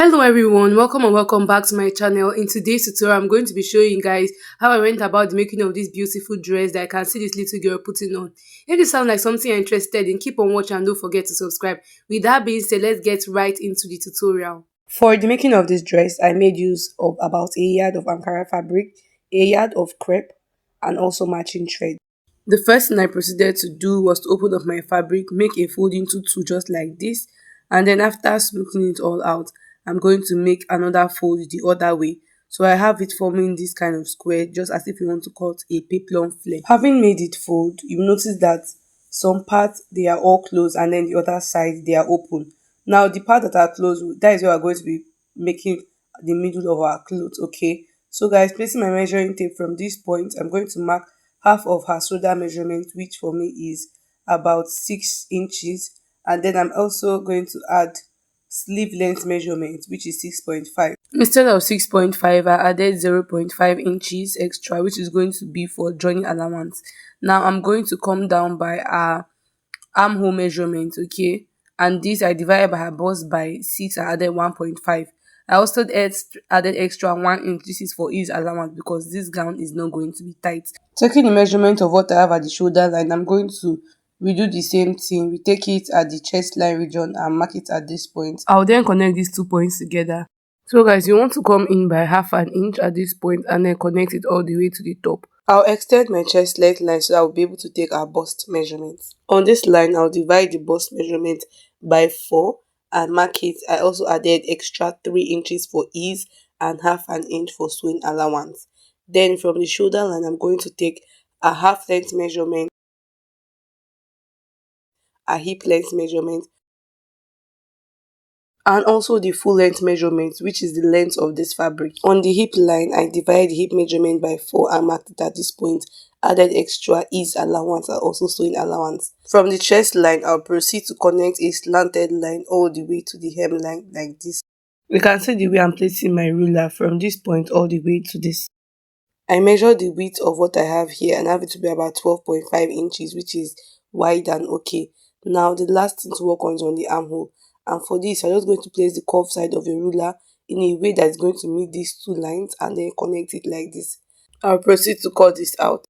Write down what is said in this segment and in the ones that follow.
Hello everyone, welcome and welcome back to my channel. In today's tutorial, I'm going to be showing you guys how I went about the making of this beautiful dress that I can see this little girl putting on. If this sounds like something you're interested in, keep on watching and don't forget to subscribe. With that being said, let's get right into the tutorial. For the making of this dress, I made use of about a yard of Ankara fabric, a yard of crepe, and also matching thread. The first thing I proceeded to do was to open up my fabric, make a fold into two just like this, and then after smoothing it all out, I'm going to make another fold the other way. So I have it forming this kind of square, just as if you want to cut a peplum flare. Having made it fold, you notice that some parts they are all closed and then the other side they are open. Now the part that are closed, that is where we're going to be making the middle of our clothes, okay? So guys, placing my measuring tape from this point, I'm going to mark half of her shoulder measurement, which for me is about 6 inches, and then I'm also going to add sleeve length measurement, which is 6.5. Instead of 6.5, I added 0.5 inches extra, which is going to be for joining allowance. Now I'm going to come down by our armhole measurement, okay, and this I divided by her bust by 6 and added 1.5. I also added extra 1 inch. This is for ease allowance because this gown is not going to be tight. Taking the measurement of what I have at the shoulder line, I'm going to redo the same thing. We take it at the chest line region and mark it at this point. I'll then connect these 2 points together. So guys, you want to come in by half an inch at this point and then connect it all the way to the top. I'll extend my chest length line so I'll be able to take our bust measurements. On this line, I'll divide the bust measurement by 4 and mark it. I also added extra 3 inches for ease and half an inch for sewing allowance. Then from the shoulder line, I'm going to take a half length measurement, a hip length measurement, and also the full length measurement, which is the length of this fabric. On the hip line, I divide the hip measurement by 4 and marked it at this point, added extra ease allowance and also sewing allowance. From the chest line, I'll proceed to connect a slanted line all the way to the hem line like this. You can see the way I'm placing my ruler from this point all the way to this. I measure the width of what I have here and have it to be about 12.5 inches, which is wide and okay. Now the last thing to work on is on the armhole, and for this I'm just going to place the curved side of a ruler in a way that is going to meet these two lines and then connect it like this. I'll proceed to cut this out.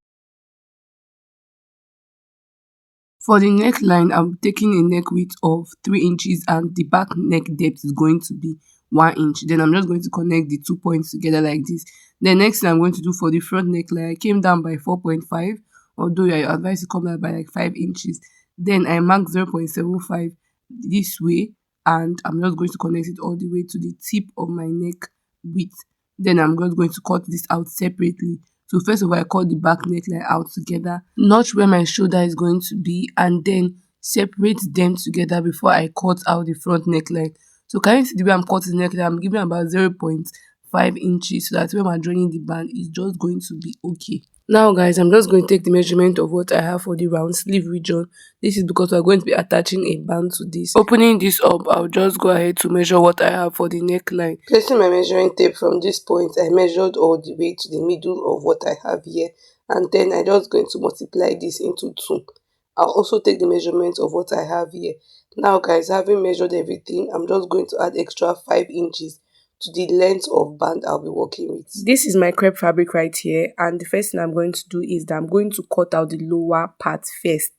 For the neckline, I'm taking a neck width of 3 inches and the back neck depth is going to be 1 inch. Then I'm just going to connect the 2 points together like this. The next thing I'm going to do for the front neckline, I came down by 4.5, although I advise to come down by like 5 inches. Then I mark 0.75 this way and I'm just going to connect it all the way to the tip of my neck width. Then I'm just going to cut this out separately. So first of all, I cut the back neckline out together, notch where my shoulder is going to be, and then separate them together before I cut out the front neckline. So can you see the way I'm cutting the neckline? I'm giving about 0.5 inches so that when I'm joining the band, it's just going to be okay. Now guys, I'm just going to take the measurement of what I have for the round sleeve region. This is because we're going to be attaching a band to this. Opening this up, I'll just go ahead to measure what I have for the neckline. Placing my measuring tape from this point, I measured all the way to the middle of what I have here. And then I'm just going to multiply this into 2. I'll also take the measurement of what I have here. Now guys, having measured everything, I'm just going to add extra 5 inches to the length of band I'll be working with. This is my crepe fabric right here, and the first thing I'm going to do is that I'm going to cut out the lower part first.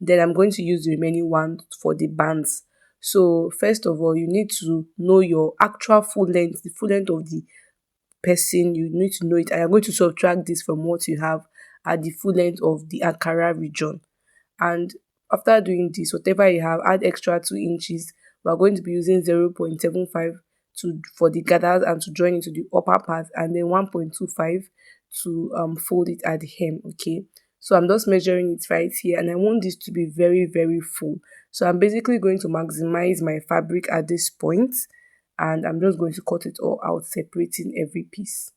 Then I'm going to use the remaining one for the bands. So first of all, you need to know your actual full length, the full length of the person. You need to know it, and I'm going to subtract this from what you have at the full length of the Ankara region. And after doing this, whatever you have, add extra 2 inches. We're going to be using 0.75 for the gathers and to join into the upper part, and then 1.25 to fold it at the hem. Okay, so I'm just measuring it right here, and I want this to be very full. So I'm basically going to maximize my fabric at this point, and I'm just going to cut it all out, separating every piece.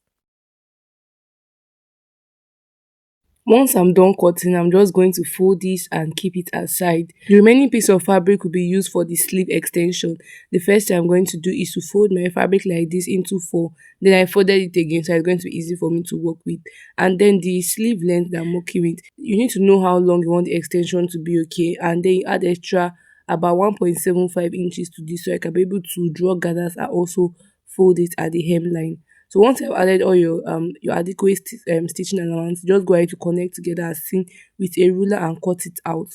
Once I'm done cutting, I'm just going to fold this and keep it aside. The remaining piece of fabric will be used for the sleeve extension. The first thing I'm going to do is to fold my fabric like this into 4. Then I folded it again, so it's going to be easy for me to work with. And then the sleeve length that I'm working with, you need to know how long you want the extension to be, okay? And then you add extra about 1.75 inches to this, so I can be able to draw gathers and also fold it at the hemline. So once you've added all your adequate stitching allowance, just go ahead to connect together as seen with a ruler and cut it out.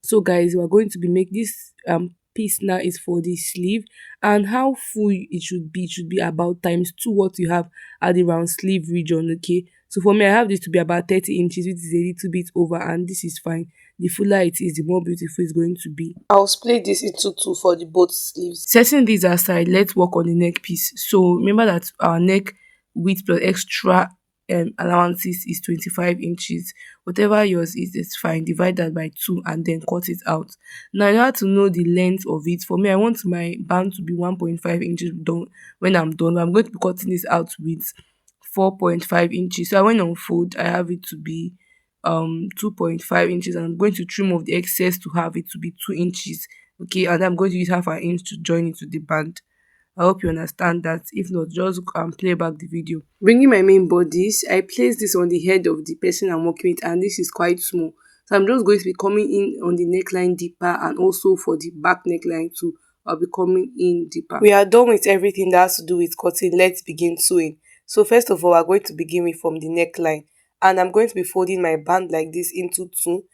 So guys, we are going to be make this piece now is for the sleeve, and how full it should be about times two what you have at the round sleeve region. Okay, so for me I have this to be about 30 inches, which is a little bit over, and this is fine. The fuller it is, the more beautiful it's going to be. I'll split this into two for the both sleeves. Setting these aside, let's work on the neck piece. So remember that our neck width plus extra allowances is 25 inches. Whatever yours is, it's fine. Divide that by 2 and then cut it out. Now you have to know the length of it. For me, I want my band to be 1.5 inches done. When I'm done, I'm going to be cutting this out with 4.5 inches. So I went on fold, I have it to be 2.5 inches, and I'm going to trim off the excess to have it to be 2 inches. Okay, and I'm going to use half an inch to join it to the band. I hope you understand that. If not, just play back the video. Bringing my main bodice, I place this on the head of the person I'm working with, and this is quite small. So I'm just going to be coming in on the neckline deeper, and also for the back neckline too, I'll be coming in deeper. We are done with everything that has to do with cutting. Let's begin sewing. So first of all, we're going to begin with from the neckline, and I'm going to be folding my band like this into two.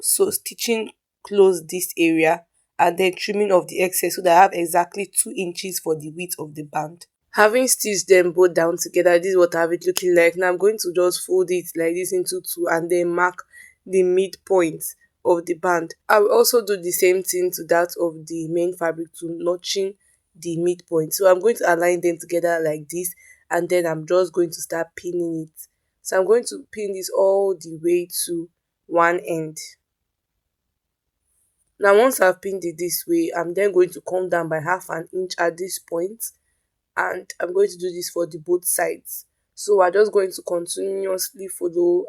So stitching close this area and then trimming off the excess so that I have exactly 2 inches for the width of the band. Having stitched them both down together, this is what I have it looking like. Now I'm going to just fold it like this into two and then mark the midpoint of the band. I will also do the same thing to that of the main fabric to notching the midpoint. So I'm going to align them together like this, and then I'm just going to start pinning it. So I'm going to pin this all the way to one end. Now once I've pinned it this way, I'm then going to come down by half an inch at this point, and I'm going to do this for the both sides. So we're just going to continuously follow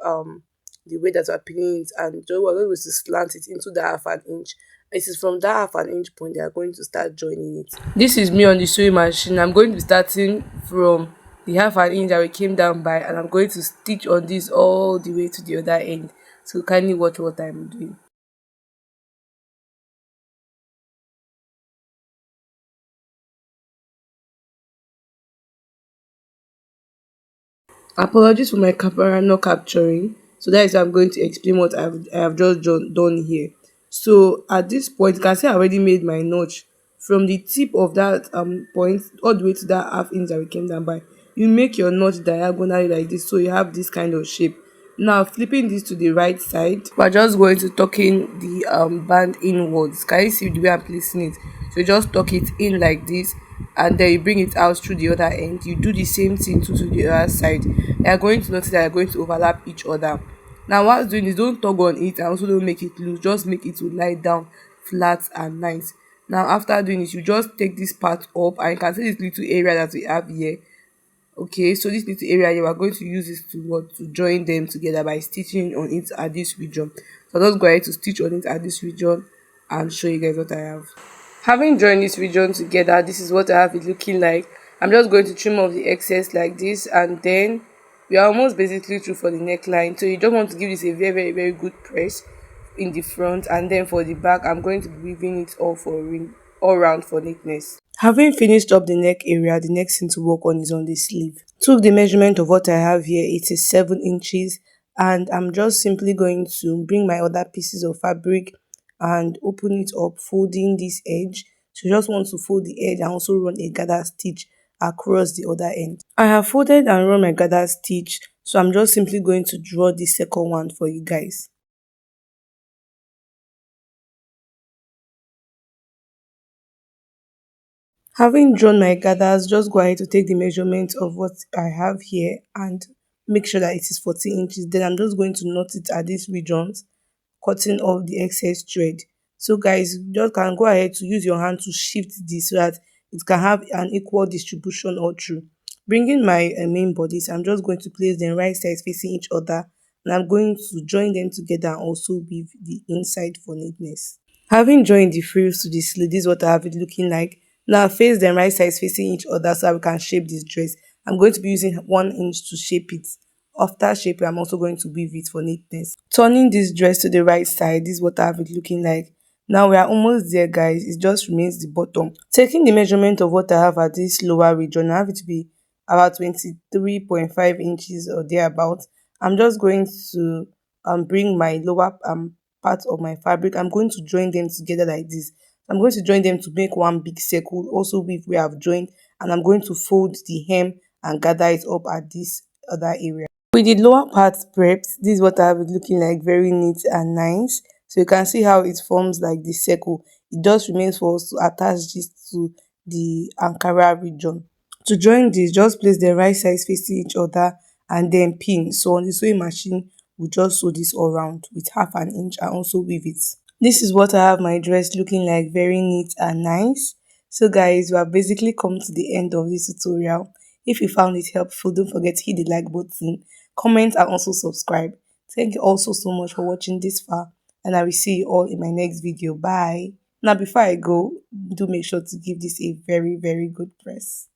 the way that we're pinning it, and we're going to slant it into the half an inch. It is from that half an inch point they are going to start joining it. This is me on the sewing machine. I'm going to be starting from the half an inch that we came down by, and I'm going to stitch on this all the way to the other end. So kindly watch what I'm doing. Apologies for my camera not capturing. So that is why I'm going to explain what I have just done here. So at this point, you can see I already made my notch from the tip of that point all the way to that half inch that we came down by. You make your notch diagonally like this, so you have this kind of shape. Now flipping this to the right side, we're just going to tuck in the band inwards. Can you see the way I'm placing it? So you just tuck it in like this, and then you bring it out through the other end. You do the same thing to the other side. You are going to notice that they are going to overlap each other. Now whilst doing this, don't tug on it and also don't make it loose. Just make it to lie down flat and nice. Now after doing this, you just take this part up, and you can see this little area that we have here. Okay, so this little area here, we're going to use this to join them together by stitching on it at this region. So I'll just go ahead to stitch on it at this region and show you guys what I have. Having joined this region together, this is what I have it looking like. I'm just going to trim off the excess like this, and then we are almost basically through for the neckline. So you just want to give this a very good press in the front, and then for the back I'm going to be weaving it all for all round for neatness. Having finished up the neck area, the next thing to work on is on the sleeve. Took the measurement of what I have here, it is 7 inches, and I'm just simply going to bring my other pieces of fabric and open it up, folding this edge. So you just want to fold the edge and also run a gather stitch across the other end. I have folded and run my gather stitch, so I'm just simply going to draw the second one for you guys. Having drawn my gathers, just go ahead to take the measurement of what I have here and make sure that it is 40 inches. Then I'm just going to knot it at these regions, cutting off the excess thread. So guys, you just can go ahead to use your hand to shift this so that it can have an equal distribution all through. Bringing my main bodies, I'm just going to place them right sides facing each other, and I'm going to join them together and also weave the inside for neatness. Having joined the frills to the sleeve, this is what I have it looking like. Now face them right sides facing each other so that we can shape this dress. I'm going to be using 1 inch to shape it. After shaping, I'm also going to weave it for neatness. Turning this dress to the right side, this is what I have it looking like. Now we are almost there, guys. It just remains the bottom. Taking the measurement of what I have at this lower region, I have it to be about 23.5 inches or thereabout. I'm just going to bring my lower part of my fabric. I'm going to join them together like this. I'm going to join them to make one big circle, also with where I've joined, and I'm going to fold the hem and gather it up at this other area. With the lower part prepped, this is what I have it looking like, very neat and nice. So you can see how it forms like the circle. It just remains for us to attach this to the Ankara region. To join this, just place the right sides facing each other and then pin. So on the sewing machine, we just sew this all around with half an inch and also weave it. This is what I have my dress looking like, very neat and nice. So guys, we have basically come to the end of this tutorial. If you found it helpful, don't forget to hit the like button, comment and also subscribe. Thank you also so much for watching this far, and I will see you all in my next video. Bye. Now before I go, do make sure to give this a very good press.